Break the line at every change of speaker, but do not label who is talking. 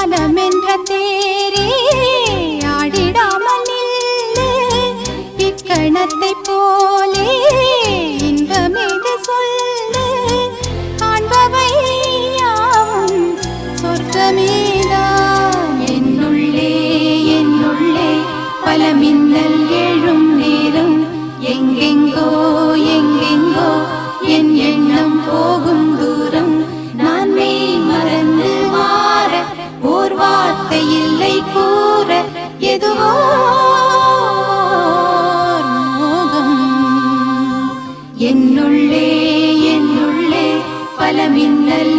காலமென்ற தேரே ஆடிடாமல் நில்லு இக்கணத்தை போலே இன்பமேது சொல்லு காண்பவை யாவும் சொர்க்கமேதான் என்னுள்ளே என்னுள்ளே பல மின்னல் எழும் நேரம் எங்கெங்கோ எங்கெங்கோ என் எண்ணம் போகும் தூரம் நான் மெய் மறந்து மாற ஓர் வார்த்தை இல்லை கூற எதுவோ மோகம் என்னுள்ளே என்னுள்ளே பல மின்னல்